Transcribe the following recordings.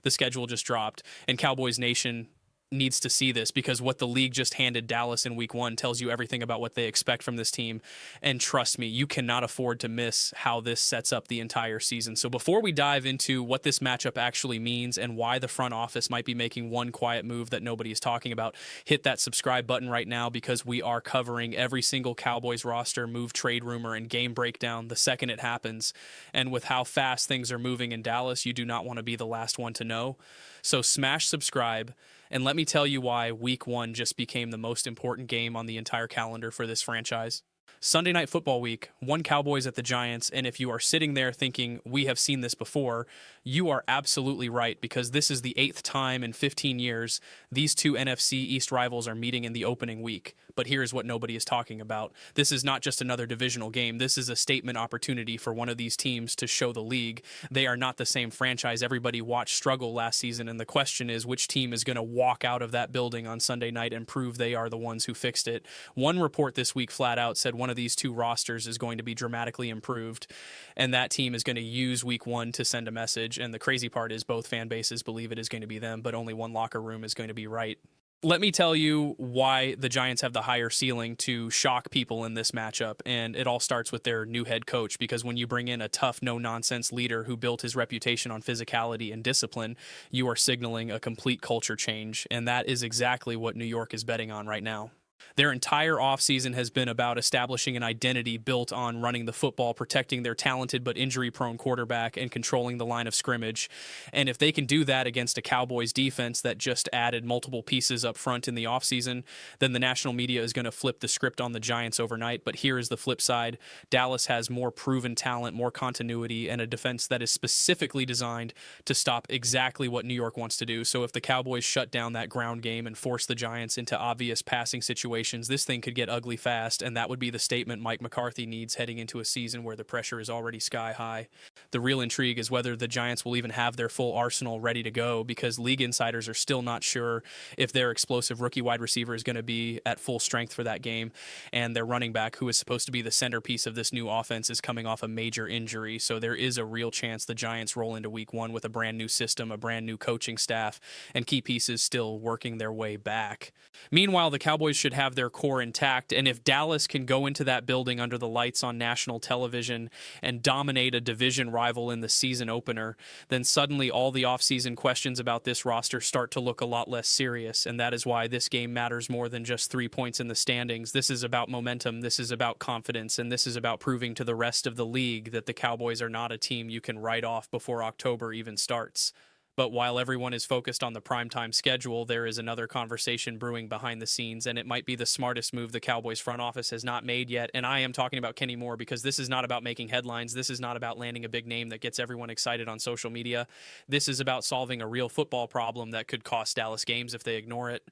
the schedule just dropped, and Cowboys Nation needs to see this, because what the league just handed Dallas in week 1 tells you everything about what they expect from this team. And trust me, you cannot afford to miss how this sets up the entire season. So before we dive into what this matchup actually means and why the front office might be making one quiet move that nobody is talking about, hit that subscribe button right now, because we are covering every single Cowboys roster move, trade rumor, and game breakdown the second it happens. And with how fast things are moving in Dallas, you do not want to be the last one to know. So smash subscribe, and let me tell you why week 1 just became the most important game on the entire calendar for this franchise. Sunday Night Football week, 1 Cowboys at the Giants, and if you are sitting there thinking, we have seen this before, you are absolutely right, because this is the 8th time in 15 years these two NFC East rivals are meeting in the opening week. But here's what nobody is talking about. This is not just another divisional game. This is a statement opportunity for one of these teams to show the league they are not the same franchise everybody watched struggle last season, and the question is, which team is going to walk out of that building on Sunday night and prove they are the ones who fixed it? One report this week flat out said one of these two rosters is going to be dramatically improved, and that team is going to use week 1 to send a message. And the crazy part is both fan bases believe it is going to be them, but only one locker room is going to be right. Let me tell you why the Giants have the higher ceiling to shock people in this matchup, and it all starts with their new head coach, because when you bring in a tough, no-nonsense leader who built his reputation on physicality and discipline, you are signaling a complete culture change, and that is exactly what New York is betting on right now. Their entire offseason has been about establishing an identity built on running the football, protecting their talented but injury-prone quarterback, and controlling the line of scrimmage. And if they can do that against a Cowboys defense that just added multiple pieces up front in the offseason, then the national media is going to flip the script on the Giants overnight. But here is the flip side. Dallas has more proven talent, more continuity, and a defense that is specifically designed to stop exactly what New York wants to do. So if the Cowboys shut down that ground game and force the Giants into obvious passing situations, this thing could get ugly fast, and that would be the statement Mike McCarthy needs heading into a season where the pressure is already sky high. The real intrigue is whether the Giants will even have their full arsenal ready to go, because league insiders are still not sure if their explosive rookie wide receiver is going to be at full strength for that game, and their running back, who is supposed to be the centerpiece of this new offense, is coming off a major injury. So there is a real chance the Giants roll into week 1 with a brand new system, a brand new coaching staff, and key pieces still working their way back. Meanwhile, the Cowboys should have their core intact, and if Dallas can go into that building under the lights on national television and dominate a division rival in the season opener, then suddenly all the offseason questions about this roster start to look a lot less serious, and that is why this game matters more than just 3 points in the standings. This is about momentum, this is about confidence, and this is about proving to the rest of the league that the Cowboys are not a team you can write off before October even starts. But while everyone is focused on the primetime schedule, there is another conversation brewing behind the scenes, and it might be the smartest move the Cowboys front office has not made yet. And I am talking about Kenny Moore, because this is not about making headlines. This is not about landing a big name that gets everyone excited on social media. This is about solving a real football problem that could cost Dallas games if they ignore it.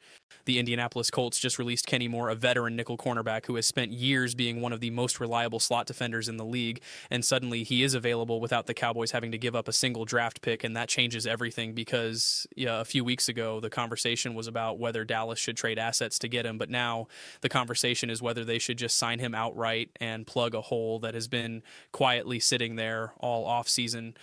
The Indianapolis Colts just released Kenny Moore, a veteran nickel cornerback who has spent years being one of the most reliable slot defenders in the league, and suddenly he is available without the Cowboys having to give up a single draft pick, and that changes everything, because a few weeks ago the conversation was about whether Dallas should trade assets to get him, but now the conversation is whether they should just sign him outright and plug a hole that has been quietly sitting there all offseason.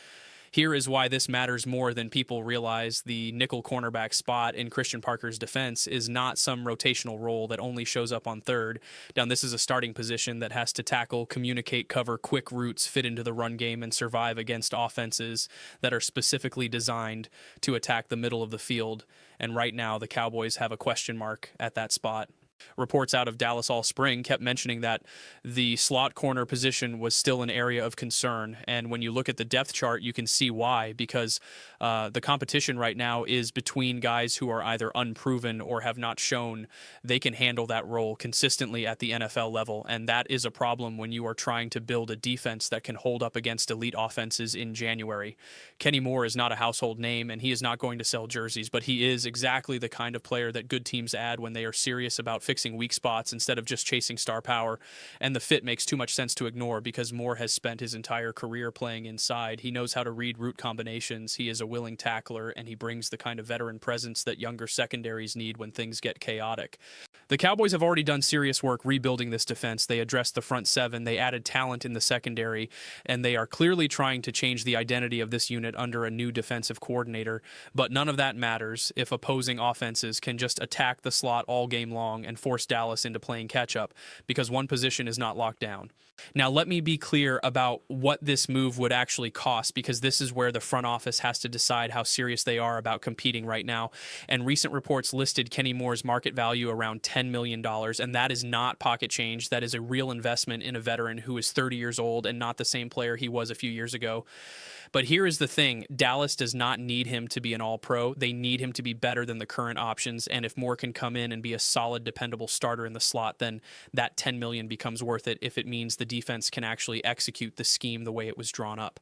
Here is why this matters more than people realize. The nickel cornerback spot in Christian Parker's defense is not some rotational role that only shows up on third. Now, this is a starting position that has to tackle, communicate, cover quick routes, fit into the run game, and survive against offenses that are specifically designed to attack the middle of the field. And right now, the Cowboys have a question mark at that spot. Reports out of Dallas all spring kept mentioning that the slot corner position was still an area of concern. And when you look at the depth chart, you can see why, because the competition right now is between guys who are either unproven or have not shown they can handle that role consistently at the NFL level. And that is a problem when you are trying to build a defense that can hold up against elite offenses in January. Kenny Moore is not a household name, and he is not going to sell jerseys, but he is exactly the kind of player that good teams add when they are serious about fixing weak spots instead of just chasing star power. And the fit makes too much sense to ignore, because Moore has spent his entire career playing inside. He knows how to read route combinations. He is a willing tackler, and he brings the kind of veteran presence that younger secondaries need when things get chaotic. The Cowboys have already done serious work rebuilding this defense. They addressed the front seven, they added talent in the secondary, and they are clearly trying to change the identity of this unit under a new defensive coordinator. But none of that matters if opposing offenses can just attack the slot all game long and force Dallas into playing catch up, because one position is not locked down. Now, let me be clear about what this move would actually cost, because this is where the front office has to decide how serious they are about competing right now. And recent reports listed Kenny Moore's market value around $10 million, and that is not pocket change. That is a real investment in a veteran who is 30 years old and not the same player he was a few years ago. But here is the thing. Dallas does not need him to be an all-pro. They need him to be better than the current options. And if Moore can come in and be a solid, dependable starter in the slot, then that $10 million becomes worth it if it means the defense can actually execute the scheme the way it was drawn up.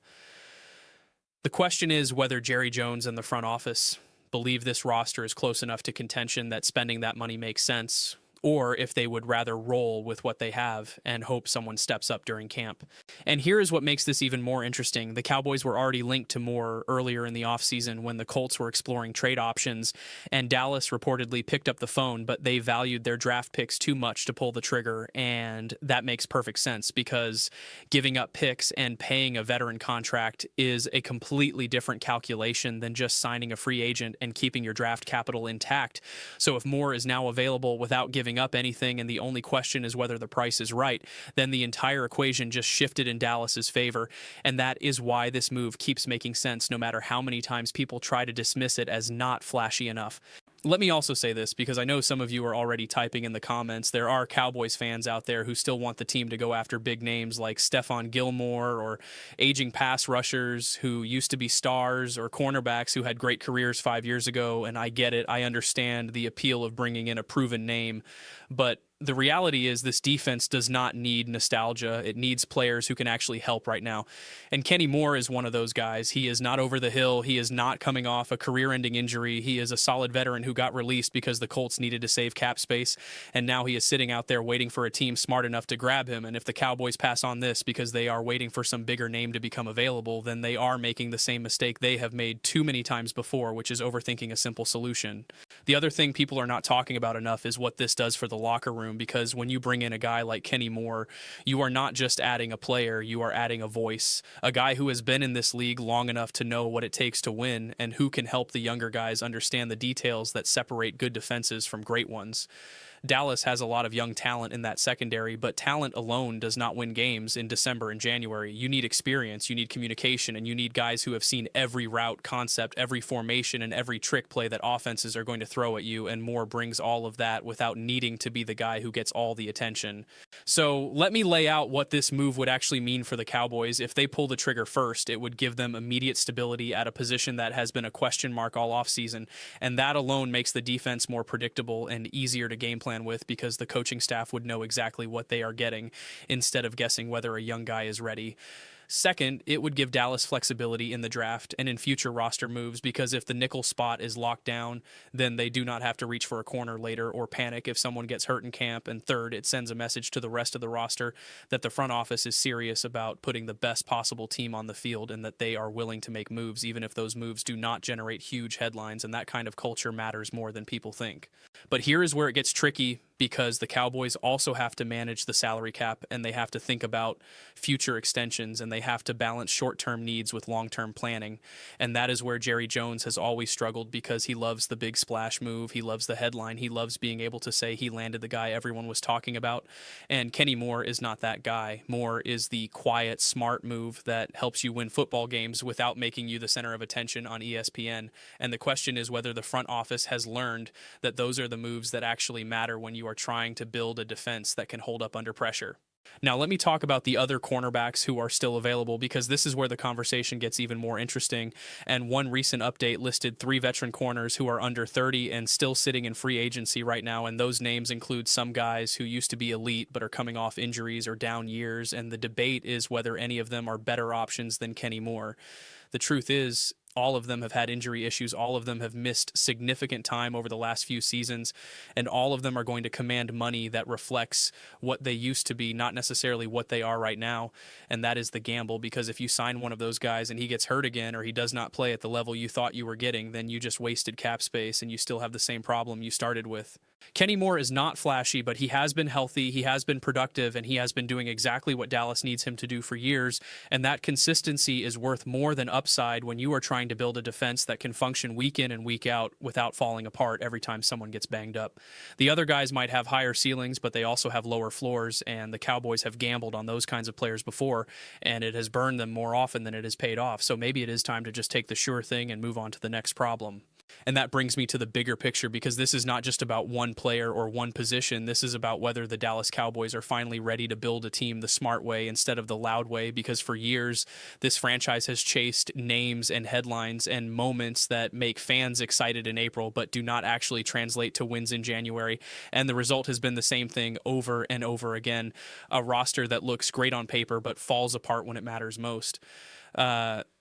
The question is whether Jerry Jones and the front office believe this roster is close enough to contention that spending that money makes sense, or if they would rather roll with what they have and hope someone steps up during camp. And here is what makes this even more interesting. The Cowboys were already linked to Moore earlier in the offseason when the Colts were exploring trade options, and Dallas reportedly picked up the phone, but they valued their draft picks too much to pull the trigger, and that makes perfect sense because giving up picks and paying a veteran contract is a completely different calculation than just signing a free agent and keeping your draft capital intact. So if Moore is now available without giving up anything and the only question is whether the price is right, then the entire equation just shifted in Dallas's favor. And that is why this move keeps making sense no matter how many times people try to dismiss it as not flashy enough. Let me also say this, because I know some of you are already typing in the comments. There are Cowboys fans out there who still want the team to go after big names like Stephon Gilmore or aging pass rushers who used to be stars or cornerbacks who had great careers 5 years ago. And I get it. I understand the appeal of bringing in a proven name. But the reality is this defense does not need nostalgia. It needs players who can actually help right now. And Kenny Moore is one of those guys. He is not over the hill. He is not coming off a career-ending injury. He is a solid veteran who got released because the Colts needed to save cap space. And now he is sitting out there waiting for a team smart enough to grab him. And if the Cowboys pass on this because they are waiting for some bigger name to become available, then they are making the same mistake they have made too many times before, which is overthinking a simple solution. The other thing people are not talking about enough is what this does for the locker room, because when you bring in a guy like Kenny Moore, you are not just adding a player, you are adding a voice, a guy who has been in this league long enough to know what it takes to win and who can help the younger guys understand the details that separate good defenses from great ones. Dallas has a lot of young talent in that secondary, but talent alone does not win games in December and January. You need experience, you need communication, and you need guys who have seen every route concept, every formation, and every trick play that offenses are going to throw at you, and Moore brings all of that without needing to be the guy who gets all the attention. So let me lay out what this move would actually mean for the Cowboys. If they pull the trigger first, it would give them immediate stability at a position that has been a question mark all offseason, and that alone makes the defense more predictable and easier to game plan with, because the coaching staff would know exactly what they are getting instead of guessing whether a young guy is ready. Second, it would give Dallas flexibility in the draft and in future roster moves, because if the nickel spot is locked down, then they do not have to reach for a corner later or panic if someone gets hurt in camp. And third, it sends a message to the rest of the roster that the front office is serious about putting the best possible team on the field and that they are willing to make moves, even if those moves do not generate huge headlines, and that kind of culture matters more than people think. But here is where it gets tricky, because the Cowboys also have to manage the salary cap, and they have to think about future extensions, and they have to balance short-term needs with long-term planning. And that is where Jerry Jones has always struggled, because he loves the big splash move. He loves the headline. He loves being able to say he landed the guy everyone was talking about. And Kenny Moore is not that guy. Moore is the quiet, smart move that helps you win football games without making you the center of attention on ESPN. And the question is whether the front office has learned that those are the moves that actually matter when you are trying to build a defense that can hold up under pressure. Now, let me talk about the other cornerbacks who are still available, because this is where the conversation gets even more interesting. And one recent update listed 3 veteran corners who are under 30 and still sitting in free agency right now. And those names include some guys who used to be elite but are coming off injuries or down years. And the debate is whether any of them are better options than Kenny Moore. The truth is, All of them have had injury issues. All of them have missed significant time over the last few seasons, and all of them are going to command money that reflects what they used to be, not necessarily what they are right now. And that is the gamble, because if you sign one of those guys and he gets hurt again, or he does not play at the level you thought you were getting, then you just wasted cap space and you still have the same problem you started with. Kenny Moore is not flashy, but he has been healthy, he has been productive, and he has been doing exactly what Dallas needs him to do for years. And that consistency is worth more than upside when you are trying to build a defense that can function week in and week out without falling apart every time someone gets banged up. The other guys might have higher ceilings, but they also have lower floors, and the Cowboys have gambled on those kinds of players before, and it has burned them more often than it has paid off. So maybe it is time to just take the sure thing and move on to the next problem. And that brings me to the bigger picture, because this is not just about one player or one position. This is about whether the Dallas Cowboys are finally ready to build a team the smart way instead of the loud way, because for years, this franchise has chased names and headlines and moments that make fans excited in April, but do not actually translate to wins in January. And the result has been the same thing over and over again. A roster that looks great on paper, but falls apart when it matters most.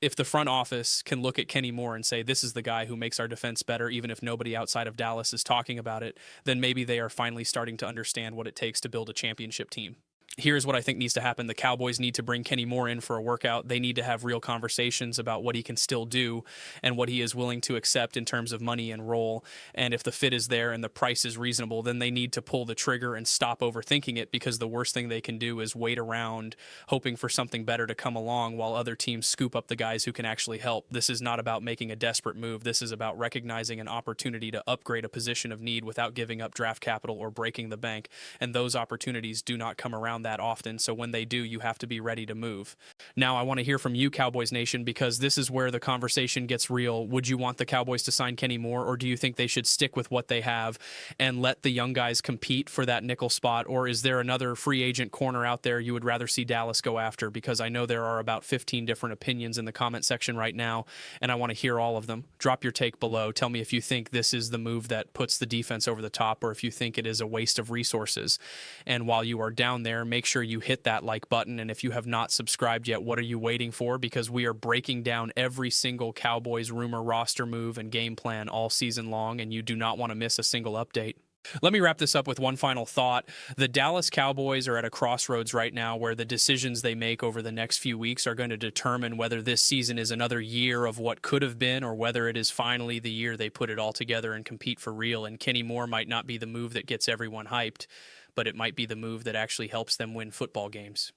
If the front office can look at Kenny Moore and say, this is the guy who makes our defense better, even if nobody outside of Dallas is talking about it, then maybe they are finally starting to understand what it takes to build a championship team. Here's what I think needs to happen. The Cowboys need to bring Kenny Moore in for a workout. They need to have real conversations about what he can still do and what he is willing to accept in terms of money and role. And if the fit is there and the price is reasonable, then they need to pull the trigger and stop overthinking it, because the worst thing they can do is wait around hoping for something better to come along while other teams scoop up the guys who can actually help. This is not about making a desperate move. This is about recognizing an opportunity to upgrade a position of need without giving up draft capital or breaking the bank. And those opportunities do not come around that often, so when they do, you have to be ready to move. Now, I want to hear from you, Cowboys Nation, because this is where the conversation gets real. Would you want the Cowboys to sign Kenny Moore, or do you think they should stick with what they have and let the young guys compete for that nickel spot? Or is there another free agent corner out there you would rather see Dallas go after? Because I know there are about 15 different opinions in the comment section right now, and I want to hear all of them. Drop your take below. Tell me if you think this is the move that puts the defense over the top, or if you think it is a waste of resources. And while you are down there, make sure you hit that like button. And if you have not subscribed yet, what are you waiting for? Because we are breaking down every single Cowboys rumor, roster move, and game plan all season long, and you do not want to miss a single update. Let me wrap this up with one final thought. The Dallas Cowboys are at a crossroads right now where the decisions they make over the next few weeks are going to determine whether this season is another year of what could have been, or whether it is finally the year they put it all together and compete for real. And Kenny Moore might not be the move that gets everyone hyped, but it might be the move that actually helps them win football games.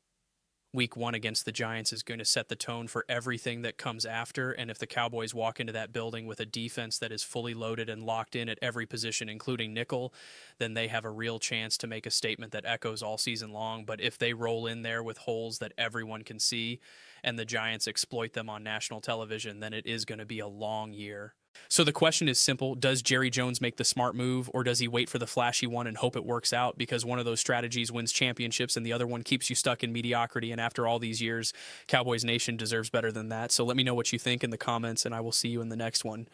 Week 1 against the Giants is going to set the tone for everything that comes after, and if the Cowboys walk into that building with a defense that is fully loaded and locked in at every position, including nickel, then they have a real chance to make a statement that echoes all season long. But if they roll in there with holes that everyone can see, and the Giants exploit them on national television, then it is going to be a long year. So the question is simple. Does Jerry Jones make the smart move, or does he wait for the flashy one and hope it works out? Because one of those strategies wins championships and the other one keeps you stuck in mediocrity. And after all these years, Cowboys Nation deserves better than that. So let me know what you think in the comments, and I will see you in the next one.